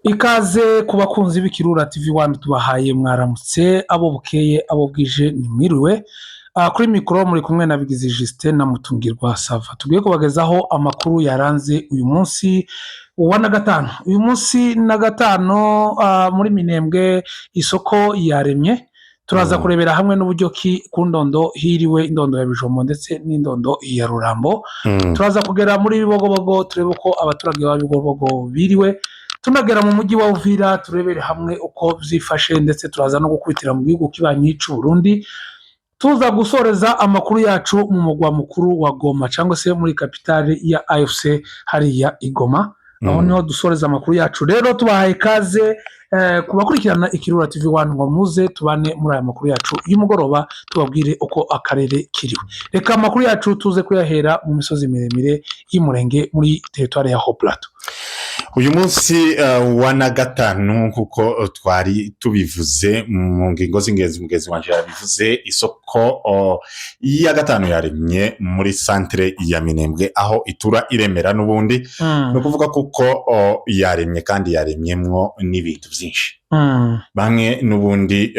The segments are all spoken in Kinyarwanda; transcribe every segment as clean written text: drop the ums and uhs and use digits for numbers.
Ikaze ku bakunzi b'Ikirura TV One tubahaye mwaramutse abo bukeye abo bwije nimwiriwe. Kuri mikoro muri kumwe na Bigizi Justin na Mutungirwa Sava. Tugiye kubagezaho amakuru yaranze uyu munsi wa na gatanu. Uyu munsi na gatanu muri Minembwe isoko yaremye. Turaza kurebera hamwe n'uburyo ki ku ndondo hiriwe indondo ya Bijombo ndetse n'indondo ya Rurambo. Turaza kugera muri Bibogobogo turebe ko abaturage ba Bibogobogo biriwe. Tunagera mu mujyi wa Uvira turebere hamwe uko byifashe ndetse turaza no gukubitira mu gihugu kibanyi cy'u Burundi. Tuza gusoreza amakuru yacu mu mugwa mukuru wa Goma cyangwa se muri kapitale ya AFC hariya i Goma. Aho niho dusoreza amakuru yacu. Rero tubahaye kaze kubakurikirana Ikirura TV One ngo muze tubane muri aya makuru yacu y'umugoroba tubabwire uko akarere kiriwe. Reka amakuru yacu tuze kuyahera mu misozi miremire y'Umurenge muri territoire ya Haut Plateau. Uyu munsi wa na gatanu kuko twari tubivuze mu ngingo z'ingenzi mugezi wanje yabivuze isoko ya gatanu yaremye muri centre ya Minembwe aho itura iremera n'ubundi no kuvuga kuko yaremye kandi yaremyemwo n'ibintu byinshi bamwe n'ubundi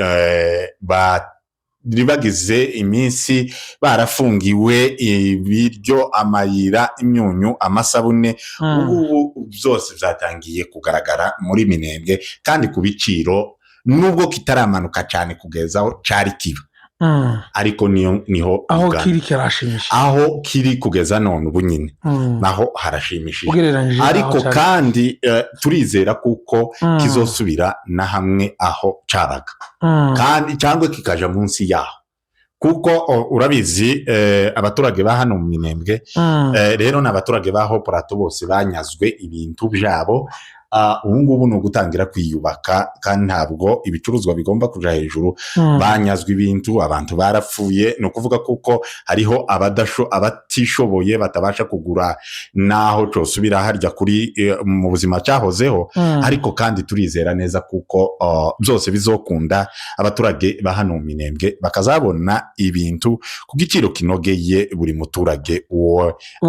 bagize iminsi barafungiwe ibiryo amayira imyunyu amasabune ubu byose byatangiye kugaragara muri Minembwe kandi ku biciro nubwo kitaramanuka cyane kugezaho cari kiba ariko niho aho kiri kirashimishije aho kiri kugeza none ubu nyine naho harashimishije ariko kandi turizera kuko kizosubira na hamwe aho cabaga kandi cyangwa kikaja munsi yaho kuko urabizi abaturage ba hano mu Minembwe rero n'abaturage baho Plateau bose banyazwe ibintu byabo ubu ngubu ni ugutangira kwiyubaka kandi ntabwo ibicuruzwa bigomba kuja hejuru banyazwe ibintu abantu barapfuye no kuvuga kuko hariho abatishoboye batabasha kugura naho cosubira harya kuri mu buzima cyahozeho ariko kandi turizera neza kuko byose bizokunda abaturage ba hano mu Minembwe bakazabona ibintu ku giciro kinogeye buri muturage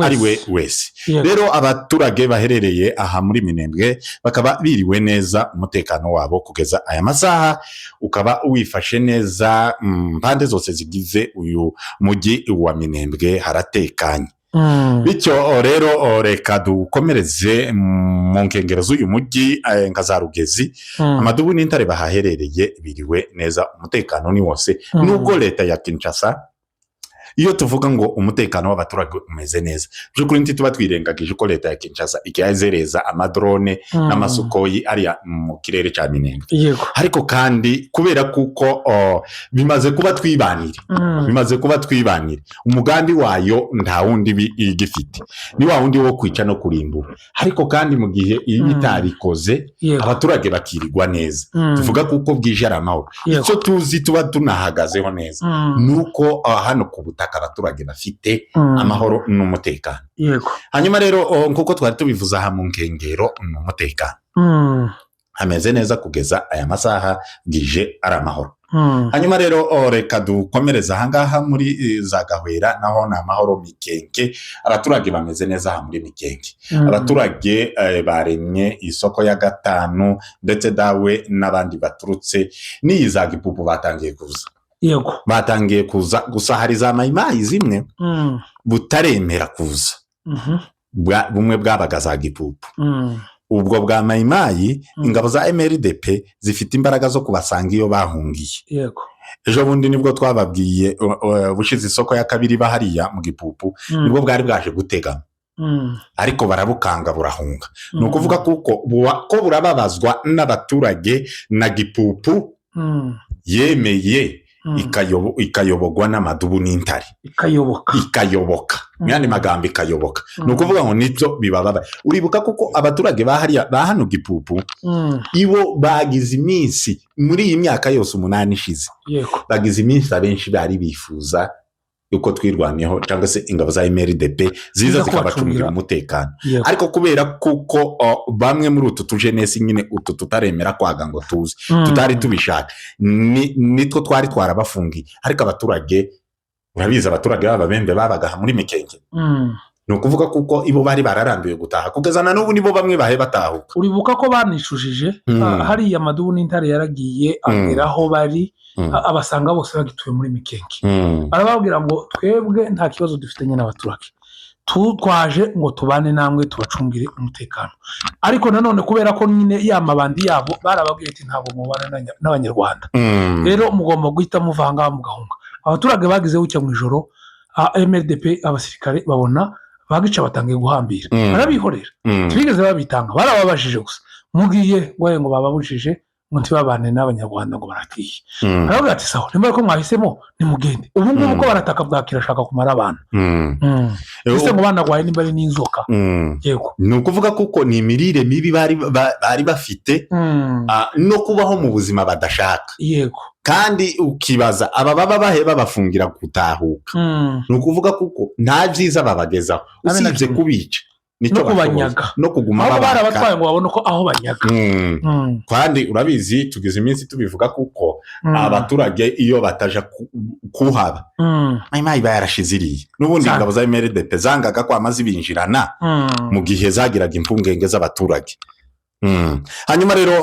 ari we wese rero abaturage baherereye aha muri Minembwe bakaba biriwe neza umutekano wabo kugeza aya masaha ukaba wifashe neza mpande zose zigize uyu mujyi wa Minembwe haratekanye bityo rero reka dukomereze mu nkengero z'uyu mujyi nka za Rugezi Amadubu n'Intare bahaherereye biriwe neza umutekano ni wose nubwo leta ya Kinshasa iyo tuvuga ngo umutekano w'abaturage umeze neza by'ukuri ntituba twirengagije ko leta ya Kinshasa ikiyazereza amadrone n'amasukoyi ari mu kirere cya Minembwe ariko kandi kubera kuko bimaze kuba twibanire umugambi wayo nta wundi igifite ni wa wundi wo kwica no kurimbura ariko kandi mu gihe iyo itarikoze abaturage bakirirwa neza tuvuga kuko bwije amahoro icyo tuzi tuba tunahagazeho neza nuko hano ku abaturage bafite amahoro n'umutekano hanyuma rero nkuko twari tubivuza aha mu nkengero n'umutekano hameze neza kugeza aya masaha bwije ari amahoro hanyuma rero reka dukomereza ahangaha muri za Gahwera naho ni amahoro Mikenke abaturage bameze neza aha muri Mikenke abaturage baremye isoko ya gatanu ndetse dawe n'abandi baturutse n'iyi za Gipupu batangiye kuza gusa hari za mayimayi zimwe butaremera kuza bumwe bwabaga za Gipupu ubwo bwa mayimayi ingabo za MRDP zifite imbaraga zo kubasanga iyo bahungiye ejo bundi nibwo twababwiye bushize isoko ya kabiri bahariya mu Gipupu nibwo bwari bwaje gutegama ariko barabukanga burahunga ni ukuvuga kuko burababazwa n'abaturage na Gipupu yemeye ikayobogwa n'Amadubu n'Intare ikayoboka myandi magambo ikayoboka ni ukuvuga ngo nibyo bibababa uribuka kuko abaturage ba hano Gipupu ibo bagize iminsi muri iyi myaka yose 8 ishize bagize iminsi abenshi bari bifuza yuko twirwaneho cyangwa se ingabo za MRDP ziza zikabacungira umutekano ariko kubera kuko bamwe muri utu tujenesi nyine utu tutaremera kwaga ngo tuzi tutari tubishaka nitwo twari twarabafungiye ariko abaturage urabiza abaturage b'ababembe babaga muri Mikenke ni ukuvuga kuko ibo bari bararambiwe gutaha kugeza na n'ubu nibo bamwe bahe batahuka. uribuka ko banishujije hariya Madubu n'Intare yaragiye agera aho bari abasanga bose bagituye muri Mikenke, barababwira ngo twebwe nta kibazo dufitanye n'abaturage, twaje ngo tubane namwe tubacungire umutekano. Ariko nanone kubera ko nyine ya mabandi yabo barababwiye ati ntabwo mubana n'abanyarwanda, rero mugomba guhita muvanga mugahunga. Abaturage bagize bucya mu ijoro MRDP abasirikare babona bagica batangiye guhambira, barabihorera, tubigeze babitanga, barababajije gusa mugiye ngo bababujije ngo ntibabane n'abanyarwanda ngo barakiye. Baravuga ati sawa, nimba ko mwahisemo nimugende. Ubu ngubu ko barataka bwakira ashaka kumara abana ese ngo banagwaye nimba ari n'inzoka. Yego, ni ukuvuga kuko ni imirire mibi bari bafite no kubaho mu buzima badashaka. Yego, kandi ukibaza aba baba baheba bafungira gutahuka, ni ukuvuga kuko nta byiza babagezaho usibye kubica no kubanyaga no kuguma aho barabatwaye ngo babone ko aho banyaga. Kandi urabizi tugize iminsi tubivuga kuko abaturage iyo bataja kuhaba mayimayi bayarashize iriya n'ubundi ingabo za MRDP zangaga ko amazi binjirana mu gihe zagiraga impungenge z'abaturage. Hanyuma rero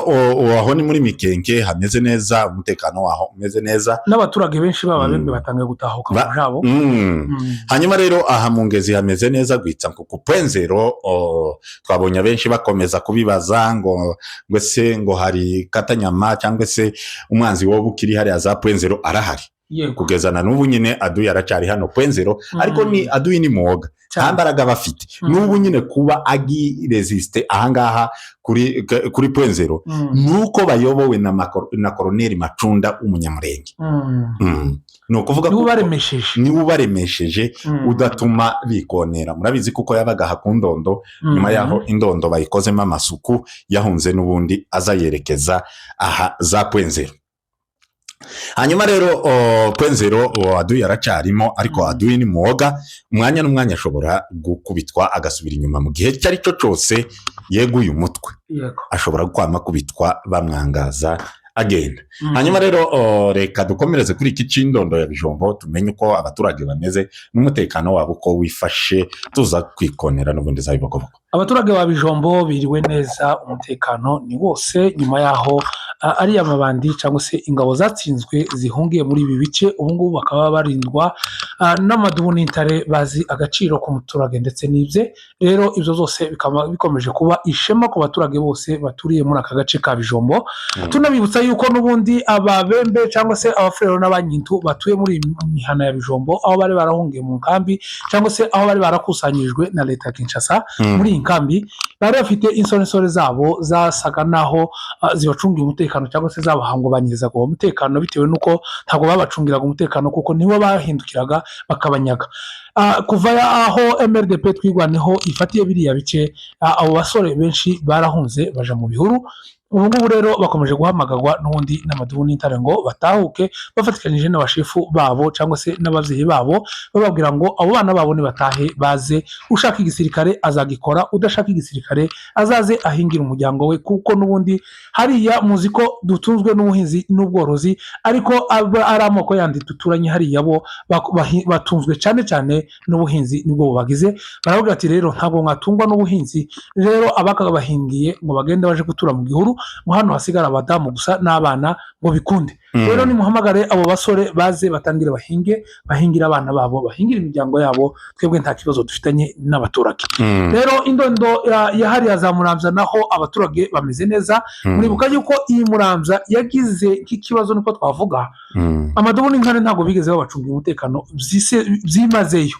aho ni muri Mikenke hameze neza, umutekano waho umeze neza, n'abaturage benshi b'ababembe batangiye gutahuka mu jabo. Hanyuma rero aha mu Ngezi hameze neza gwitsa ku Pwenzero. Twabonye benshi bakomeza kubibaza ngo se ngo hari Katanyama cyangwa se umwanzi wo bukiri hari za Pwenzero arahari. Kugeza na n'ubu nyine Aduyi aracari hano Pwenzero, ariko ni Aduyi ni mwoga nta mbaraga bafite n'ubu nyine kuba agiresiste ahangaha kuri Pwenzero nuko bayobowe na Koloneli Macunda umunyamurenge. Ni ukuvuga ko niwe ubaremesheje udatuma bikonera. Murabizi kuko yabaga ku Ndondo, nyuma yaho Indondo bayikozemo amasuku yahunze n'ubundi aza yerekeza aha za Pwenzero. Hanyuma rero Pwenzero Aduyi aracarimo, ariko Aduyi ni mwoga, umwanya n'umwanya ashobora gukubitwa agasubira inyuma mu gihe cyari cyo cyose yeguye umutwe, ashobora kwama kubitwa bamwangaza agenda. Hanyuma rero reka dukomereze kuri iki cy'Indondo ya Bijombo tumenye uko abaturage bameze n'umutekano wabo uko wifashe, tuza kwikonera n'ubundi zabibogoboko. Abaturage ba Bijombo biriwe neza, umutekano ni wose nyuma yaho ari amabandi cyangwa se ingabo zatsinzwe zihungiye muri ibi bice. Ubu ngubu bakaba barindwa n'Amadubu n'Intare bazi agaciro k'umuturage ndetse n'ibye. Rero ibyo zose bikaba bikomeje kuba ishema ku baturage bose baturiye muri aka gace ka Bijombo. Tunabibutsa yuko n'ubundi ababembe cyangwa se abafurero n'abanyintu batuye muri mihana ya Bijombo, aho bari barahungiye mu nkambi cyangwa se aho bari barakusanyirijwe na leta ya Kinshasa muri iyi nkambi, bari bafite insoresore zabo zasaga naho zibacungiye umutekano cyangwa se zabahangobanyiriza uwo mutekano, bitewe n'uko ntabwo babacungiraga umutekano kuko nibo bahindukiraga bakabanyaga. Kuva aho MRDP twigwaneho ifatiye biriya bice, abo basore benshi barahunze baja mu bihuru. Ubu ngubu rero bakomeje guhamagarwa n'ubundi n'Amadubu n'Intare ngo batahuke bafatikanyije n'abashefu babo cyangwa se n'abavyeyi babo, bababwira ngo abo bana babo nibatahe baze, ushaka igisirikare azagikora, udashaka igisirikare azaze ahingira umuryango we, kuko n'ubundi hariya muzi ko dutunzwe n'ubuhinzi n'ubworozi, ariko ari amoko yandi duturanye hariya bo batunzwe cyane cyane n'ubuhinzi nibwo bubagize. Baravuga ati rero ntabwo mwatungwa n'ubuhinzi, rero abakabahingiye ngo bagende baje gutura mu gihuru, ngo hano hasigara abadamu gusa n'abana ngo bikunde. Rero nimuhamagare abo basore baze batangire bahingire abana babo, bahingire imiryango yabo, twebwe nta kibazo dufitanye n'abaturage. Rero Indondo ya hariya za Muramvya naho abaturage bameze neza. Muribuka yuko iyi Muramvya yagize nk'ikibazo niko twavuga, Amadubu n'Intare ntabwo bigeze babacungira umutekano byimazeyo.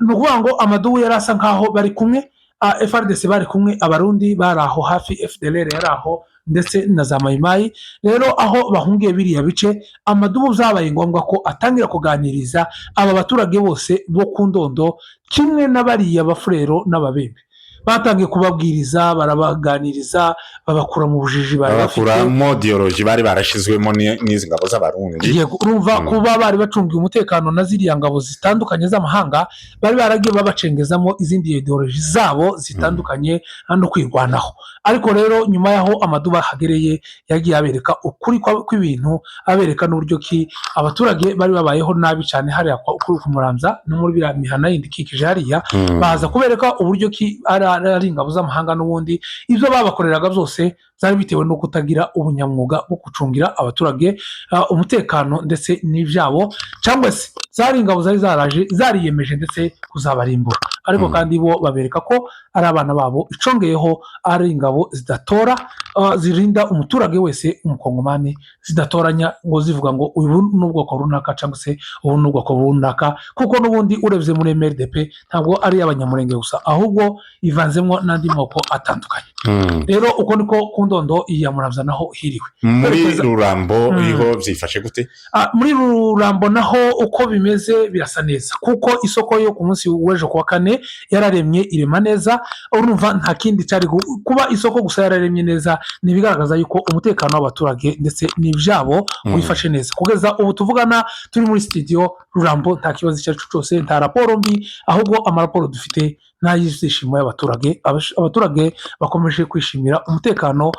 Ni ukuvuga ngo Amadubu yari asa nkaho bari kumwe, FARDC bari kumwe, abarundi bari aho hafi, FDLR yari aho ndetse na za mayimayi. Rero aho bahungiye biriya bice, Amadubu zabaye ngombwa ko atangira kuganiriza aba baturage bose bo ku Ndondo kimwe n'abariya bafurero n'ababembe. batangiye kubabwiriza barabaganiriza babakura mu bujiji babakuramo diyoroji bari barashizwemo n'izi ngabo z'abarundi. urumva kuba bari bacungiye umutekano na ziriya ngabo zitandukanye z'amahanga bari baragiye babacengezamo izindi ideoloji zabo zitandukanye no kwirwanaho. ariko rero nyuma y'aho amaduba hagereye yagiye abereka ukuri kw'ibintu, abereka n'uburyo ki abaturage bari babayeho nabi cyane hariya kuri ku Muramza no muri biriya mihana yindi ikikije hariya, baza kubereka uburyo ki ari ingabo z'amahanga n'ubundi ibyo babakoreraga byose byari bitewe no kutagira ubunyamwuga bwo gucungira abaturage umutekano ndetse n'ibyabo, cyangwa se zari ingabo zari zariyemeje ndetse kuzabarimbura. ariko kandi bo babereka ko ari abana babo icongeyeho ari ingabo zidatora, zirinda umuturage wese umukongomani, zidatoranya ngo zivuga ngo ubu ni ubwoko runaka cyangwa se ubu ni ubwoko runaka, kuko n'ubundi urebye muri MRDP ntabwo ari abanyamurenge gusa ahubwo ivanzemo n'andi moko atandukanye. rero uko niko ku ndondo iya Muramza naho hiriwe. muri Rurambo iho byifashe gute? muri Rurambo naho uko bimeze birasa neza, kuko isoko yo ku munsi w'ejo kuwa kane yararemye irema neza. urumva nta kindi cyari kuba isoko gusa yararemye neza, nibigaragaza yuko umutekano w'abaturage ndetse n'ibyabo wifashe neza. kugeza ubu tuvugana turi muri studio Rurambo nta kibazo icyo ari cyo cyose, nta raporo mbi, ahubwo amaraporo dufite n'ay'ibyishimo y'abaturage. abaturage bakomeje kwishimira umutekano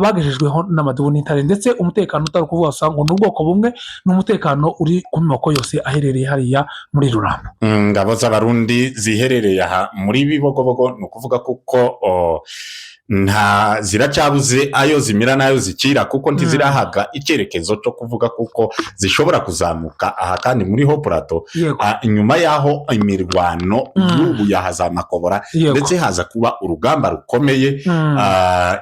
bagejejweho n'amadubu n'intare, ndetse umutekano utari kuvuga gusa ngo ni ubwoko bumwe, ni umutekano uri ku moko yose aherereye hariya muri Rurambo. ingabo z'abarundi ziherereye aha muri Bibogobogo ni ukuvuga kuko nta ziracyabuze ayo zimira n'ayo zikira, kuko ntizirahaga icyerekezo cyo kuvuga kuko zishobora kuzamuka aha kandi muri ho plateau. nyuma y'aho imirwano y'ubu yahaza Makobora ndetse haza kuba urugamba rukomeye,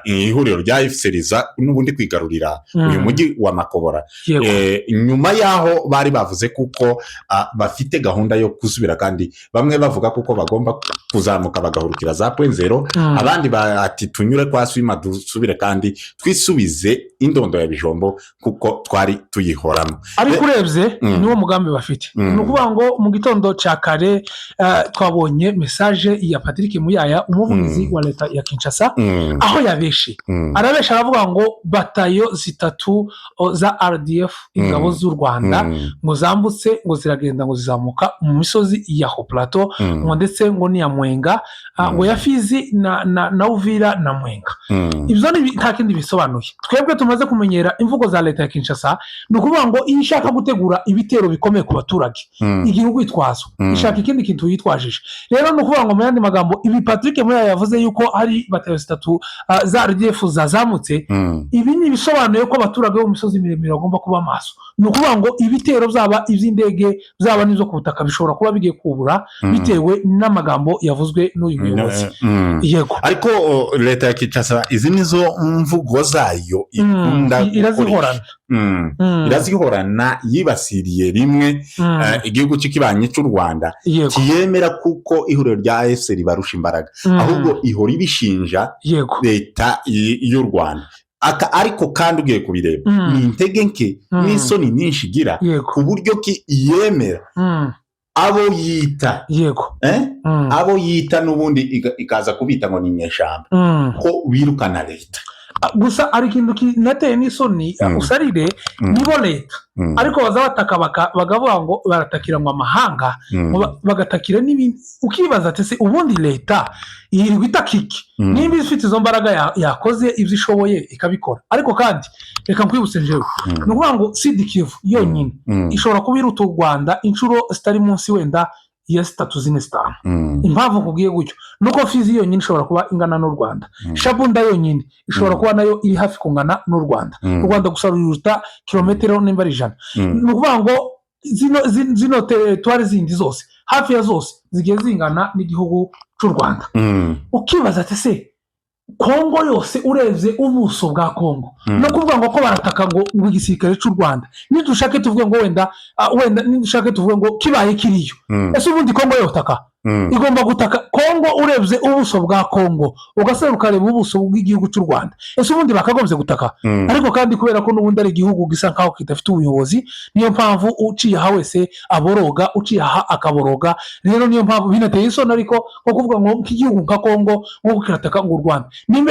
ihuriro rya FCRiza n'ubundi kwigarurira uyu mujyi wa Makobora. nyuma y'aho bari bavuze kuko bafite gahunda yo kusubira, kandi bamwe bavuga kuko bagomba kuzamuka bagahurukira za point zero, abandi bati tunyure kwa Swima dusubire kandi twisubize indondo ya Bijombo kuko twari tuyihoramo. ariko urebye niwo mugambi bafite. ni ukuvuga ngo mu gitondo cya kare twabonye message ya Patrick Muyaya, umuvugizi wa leta ya Kinshasa, aho yabeshe arabesha aravuga ngo batayo zitatu za RDF ingabo z'u Rwanda ngo zambutse ngo ziragenda ngo zizamuka mu misozi ya Ho Plateau, ngo ndetse ngo ni ya Mwenga, ngo ya Fizi na Uvira na Mwenga. ibyo nta kindi bisobanuye. twebwe tumaze kumenyera imvugo za leta ya Kinshasa, ni ukuvuga ngo iyo ishaka gutegura ibitero bikomeye ku baturage igihugu itwazo ishaka ikindi kintu yitwajije. rero ni ukuvuga ngo mu yandi magambo ibi Patrick Muyaya yavuze yuko hari batayo zitatu za RDF zazamutse, ibi ni ibisobanuye ko abaturage bo mu misozi miremire bagomba kuba maso. ni ukuvuga ngo ibitero byaba iby'indege byaba n'izo ku butaka bishobora kuba bigiye kubura bitewe n'amagambo yavuzwe n'uyu muyobozi. yego ariko leta ya Kinshasa izi nizo mvugo zayo ikunda irazihorana. irazihorana yibasiriye rimwe igihugu cy'ikibanye cy'u Rwanda kiyemera kuko ihuriro rya FCR barusha imbaraga, ahubwo ihora ibishinja leta y'u Rwanda. ariko kandi ugiye kubireba ni intege nke n'isoni nyinshi igira ku buryo ki yemera abo yita abo yita n'ubundi ikaza kubita ngo ni inyeshyamba ko birukana leta. gusa ari ikintu kinateye n'isoni usarire nibo leta, ariko baza bataka bagavuga ngo baratakira ngo amahanga, bagatakira n'ibindi. ukibaza ati se ubundi leta yirirwa itakiki nimba ifite izo mbaraga yakoze ibyo ishoboye ikabikora. ariko kandi reka nkwibutse njyewe, ni ukuvuga ngo Sud Kivu yonyine ishobora kuba iruta u Rwanda inshuro zitari munsi wenda ya 3-4. impamvu kubwiye gutyo nuko Fizi yonyine ishobora kuba ingana n'u Rwanda, Shabunda yonyine ishobora kuba nayo iri hafi kungana n'u Rwanda. u Rwanda gusa ruruta kilometero nimba ari 100. ni ukuvuga ngo zino teritwari zindi zose hafi ya zose zigiye zingana n'igihugu cy'u Rwanda. ukibaza ati se Kongo yose urebye ubuso bwa Kongo, no kuvuga ngo ko barataka ngo igisirikare cy'u Rwanda nidushake tuvuge ngo wenda nidushake tuvuge ngo kibaye kiriyo, ese ubundi Kongo yotaka igomba gutaka Kongo. Urebye ubuso bwa Kongo ugasanga ukareba ubuso bw'igihugu cy'u Rwanda, ese ubundi bakagombye gutaka? Ariko kandi kubera ko n'ubundi ari igihugu gisa nkaho kidafite ubuyobozi, niyo mpamvu uciye aha wese aboroga, uciye aha akaboroga. Rero niyo mpamvu binateye isoni ariko nko kuvuga ngo nk'igihugu nka Kongo nko kirataka ngo u Rwanda,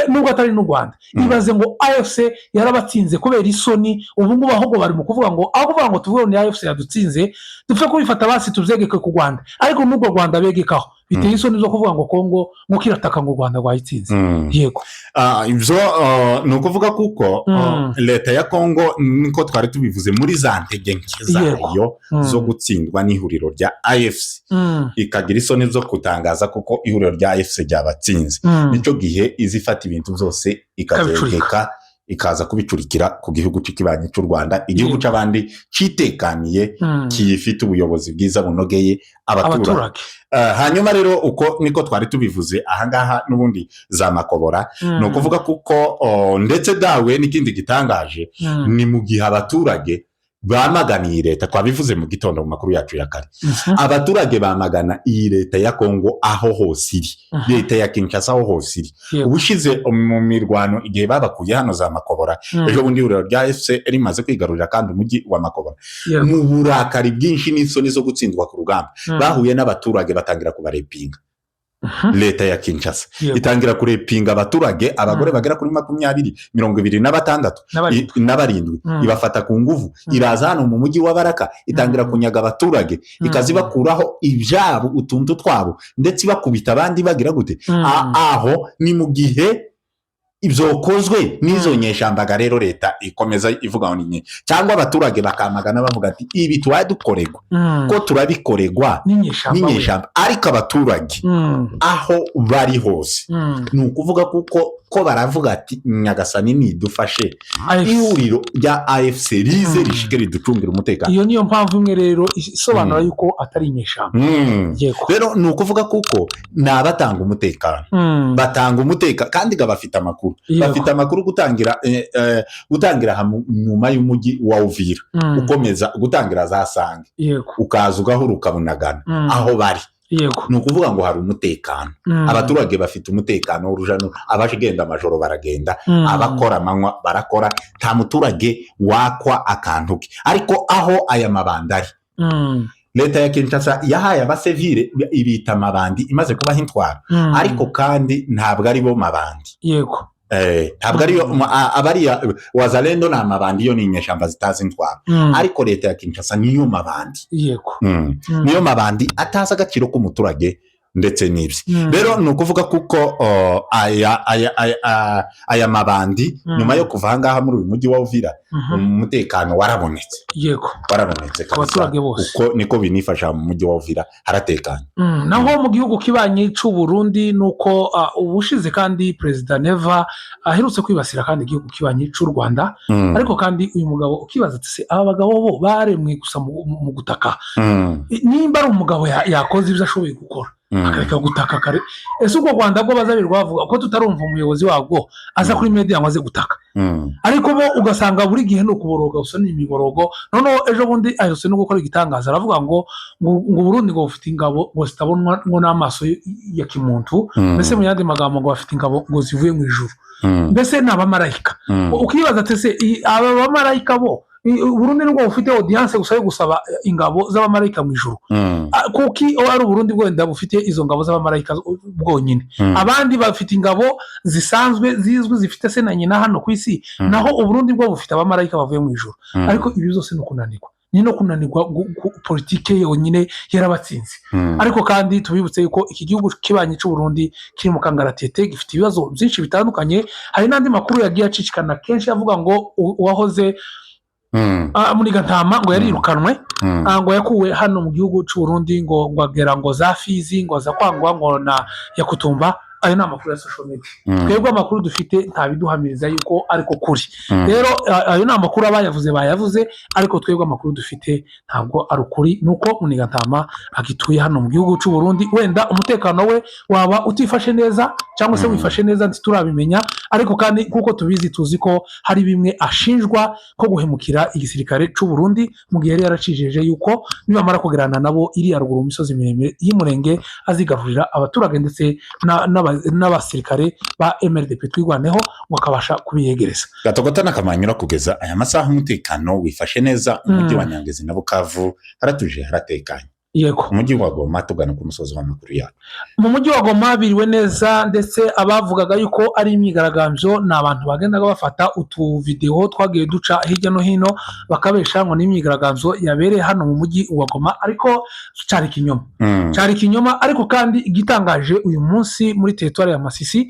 nubwo atari n'u Rwanda. Ibaze ngo AFC yarabatsinze kubera isoni. Ubu ngubu ahubwo bari mu kuvuga ngo aho kuvuga ngo tuvuge ni AFC yadutsinze dupfe kubifata basi tubyegeke ku Rwanda, ariko n'ubwo Rwanda begekaho biteye isoni zo kuvuga ngo Kongo nk'uko irataka ngo u Rwanda rwayitsinze. Yego, ibyo ni ukuvuga kuko leta ya Kongo niko twari tubivuze muri za ntege nke zayo zo gutsindwa n'ihuriro rya AFC, ikagira isoni zo gutangaza kuko ihuriro rya AFC ryabatsinze. Nicyo gihe izifata ibintu byose ikabyegeka, ikaza kubicurikira ku gihugu cy'ikibanyi cy'u Rwanda, igihugu cy'abandi cyitekaniye, kiyifite ubuyobozi bwiza bunogeye abaturage. Hanyuma rero uko niko twari tubivuze ahangaha n'ubundi za makobora, ni ukuvuga kuko ndetse dawe n'ikindi gitangaje ni mu gihe abaturage bamaganiye leta, twabivuze mu gitondo mu makuru yacu ya kare, abaturage bamagana iyi leta ya Kongo aho hose iri, leta ya Kinshasa aho hose iri. Ubushize mu mirwano igihe babakuye hano za makobora, ejo bundi ihuriro rya AFC rimaze kwigarurira kandi umujyi wa makobora, mu burakari bwinshi n'isoni zo gutsindwa ku rugamba, bahuye n'abaturage batangira kubarepinga. Leta ya Kinshasa itangira kurepinga abaturage, abagore bagera kuri 26 ibafata ku nguvu, iraza hano mu mujyi wa Baraka, itangira kunyaga abaturage, ikazibakuraho ibyabo, utuntu twabo, ndetse bakubita abandi bagira gute. Aho ni mu gihe ibyo kozwe n'izo nyeshambaga. Rero leta ikomeza ivuga ngo ni cyangwa abaturage bakamagana bavuga ati ibi twaye dukoregwa ko turabikoregwa n'inyeshamba, ariko abaturage aho bari hose ni ukuvuga kuko baravuga ati Nyagasani nidufashe, ihuriro rya AFC rize rishike riducungira umutekano. Iyo niyo mpamvu imwe rero isobanura yuko atari inyeshamba. Rero ni ukuvuga kuko nabatanga umutekano, batanga umutekano kandi gabafite amakuru, bafite amakuru gutangira nyuma y'umujyi wa Uvira, ukomeza gutangira za Sange, ukaza ugahura ukabunagana aho bari. Ni ukuvuga ngo hari umutekano, abaturage bafite umutekano w'urujano, abashigenda amajoro baragenda, abakora amanywa barakora, nta muturage wakwa akantu ke. Ariko aho aya mabanda ari, leta ya Kinshasa yahaye abasivile ibita mabandi imaze kubaha intwaro, ariko kandi ntabwo ari bo mabandi. Ntabwo ari abariya wazalendo na mabandi yo ni inyeshamba zitazi intwaro, ariko leta ya Kinshasa niyo mabandi. Niyo mabandi ataza agaciro k'umuturage ndetse n'ibyo. Rero ni ukuvuga kuko aya mabandi nyuma yo kuva ahangaha muri uyu mujyi wa Uvira, umutekano warabonetse. Warabonetse abaturage bose, uko niko binifasha mu mujyi wa Uvira haratekanye. Naho mu gihugu kibanyi cy'u Burundi nuko ubushize kandi Perezida Neva aherutse kwibasira kandi igihugu kibanyi cy'u Rwanda, ariko kandi uyu mugabo ukibaza ati se aba bagabo bo baremwe gusa mu gutaka, nimba ari umugabo yakoze ibyo ashoboye gukora akareka gutaka kare, ese ubwo Rwanda bwo bazabirwa bavuga ko tutarumva umuyobozi wabwo aza kuri media amaze gutaka, ariko bo ugasanga buri gihe no kuboroga usoni imiborogo. Noneho ejo bundi ayose no gukora igitangaza, aravuga ngo Burundi ngo bufite ingabo ngo zitabonwa ngo n'amaso ya kimuntu, mbese mu yandi magambo ngo bafite ingabo ngo zivuye mu ijuru, mbese ni abamarayika. Ukibaza ati se aba bamarayika bo Burundi nubwo bufite audience gusa yo gusaba ingabo z'abamarayika mu ijuru, kuki ari Burundi bwenda bufite izo ngabo z'abamarayika bwonyine, abandi bafite ingabo zisanzwe zizwi zifite se na nyina hano ku isi, naho Burundi bwo bufite abamarayika bavuye mu ijuru. Ariko ibi byose no kunanirwa, ni no kunanirwa politike yonyine yarabatsinze. Ariko kandi tubibutse yuko iki gihugu kibanye cy'u Burundi kiri mu kangaratete, gifite ibibazo byinshi bitandukanye. Hari n'andi makuru yagiye acicikana kenshi avuga ngo uwahoze muri Gatama ngo yarirukanwe, ngo yakuwe hano mu gihugu cy'u Burundi, ngo agera ngo za Fizi, ngo aza kwangwa ngo na Yakutumba, ayo ni amakuru ya social media. Twebwe amakuru dufite ntabiduhamiriza yuko ariko kuri. Rero ayo ni amakuru abayavuze bayavuze, ariko twebwe amakuru dufite ntabwo ari ukuri. Nuko Munigatama agituye hano mu gihugu cy'u Burundi, wenda umutekano we waba utifashe neza cyangwa se wifashe neza ntiturabimenya, ariko kandi kuko tubizi tuzi ko hari bimwe ashinjwa ko guhemukira igisirikare cy'u Burundi mu gihe yari yaracijeje yuko nibamara kugerana nabo iri haruguru mu misozi miremire y'Umurenge azigarurira abaturage ndetse n'abasirikare ba MRDP twigwaneho ngo akabasha kubiyegereza. Gatogota n'akamanyura kugeza aya masaha umutekano wifashe neza mu mujyi wa Nyangezi na Bukavu haratuje haratekanye. Yego, umujyi wa Goma tugana ku musozi w'amakuru yacu. Mu mujyi wa Goma biriwe neza, ndetse abavugaga yuko ari imyigaragambyo ni abantu bagendaga bafata utu video twagiye duca hirya no hino bakabesha ngo ni imyigaragambyo yabereye hano mu mujyi wa Goma, ariko cyari kinyoma. Ariko kandi igitangaje uyu munsi muri territoire ya Masisi,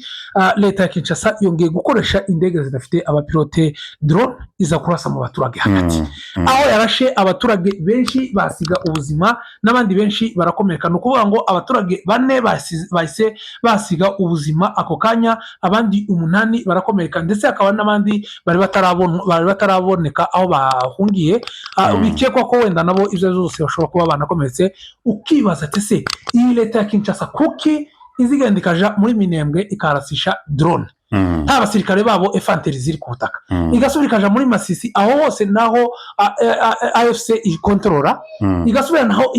leta ya Kinshasa yongeye gukoresha indege zidafite abapilote drone iza kurasa mu baturage hagati, aho yarashe abaturage benshi basiga ubuzima n'abandi benshi barakomereka. No kuvuga ngo abaturage 4 bahise basiga ubuzima ako kanya, abandi 8 barakomereka, ndetse akaba n'abandi bari bataraboneka aho bahungiye. Bikekwa ko wenda nabo ivyo zose bashobora kuba banakomeretse. Ukibaza ati se iyi leta ya Kinshasa kuki izigendikaja muri Minembwe ikarasisha drone, nta basirikare babo infantry ziri ku butaka, igasubira ikaja muri Masisi aho hose naho AFC ikontorora, igasubira naho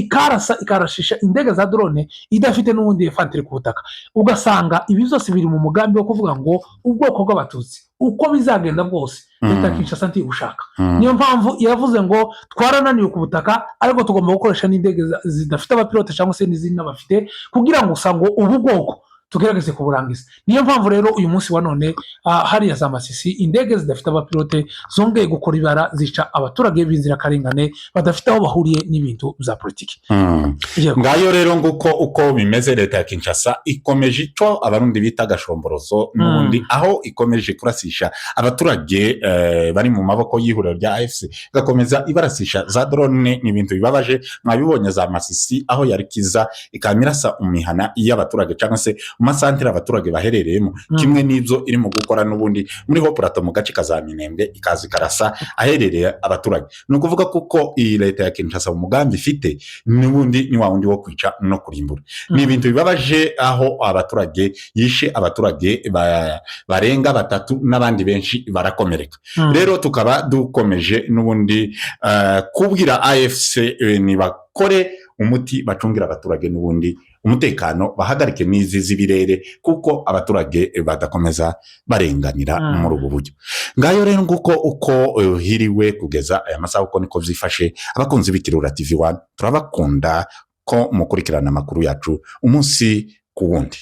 ikarashisha indege za drone idafite n'ubundi infantry ku butaka. Ugasanga ibi byose biri mu mugambi wo kuvuga ngo ubwoko bw'abatutsi uko bizagenda bwose leta ya Kinshasa ntibushaka. Niyo mpamvu yavuze ngo twarananiwe ku butaka, ariko tugomba gukoresha n'indege zidafite abapilote cyangwa se n'izindi n'abafite, kugira ngo usango ubu bwoko tugerageze kuburangiza. Niyo mpamvu rero uyu munsi wa none hariya za Masisi indege zidafite abapilote zongeye gukora ibara, zica abaturage b'inzirakarengane badafite aho bahuriye n'ibintu za politiki. Ngayo rero nguko uko bimeze, leta ya Kinshasa ikomeje ico abarundi bita gashomborozo n'ubundi, aho ikomeje kurasisha abaturage bari mu maboko y'ihuriro rya AFC, gakomeza ibarasisha za drone. Ni ibintu bibabaje, mwabibonye za Masisi aho yarikiza ikamyirasa umihana y'abaturage cyangwa se masantere abaturage baherereyemo, kimwe n'ibyo irimo gukora n'ubundi muri ho plateau mu gace ka za Minembwe ikazi karasa aherereye abaturage. No kuvuga kuko iyi leta ya Kinshasa mu mugambi ifite n'ubundi ni wa wundi wo kwica no kurimbura. Ni ibintu bibabaje aho abaturage yishe abaturage barenga 3 n'abandi benshi barakomereka. Rero tukaba dukomeje n'ubundi kubwira AFC ni bakore umuti bacungira abaturage n'ubundi umutekano, bahagarike n'izi z'ibirere kuko abaturage badakomeza barenganira muri ubu buryo. Ngayo rero nguko uko hiriwe kugeza aya masaha uko niko vyifashe. Abakunzi b'Ikirura TV1 turabakunda ko mukurikirana amakuru yacu umunsi ku wundi.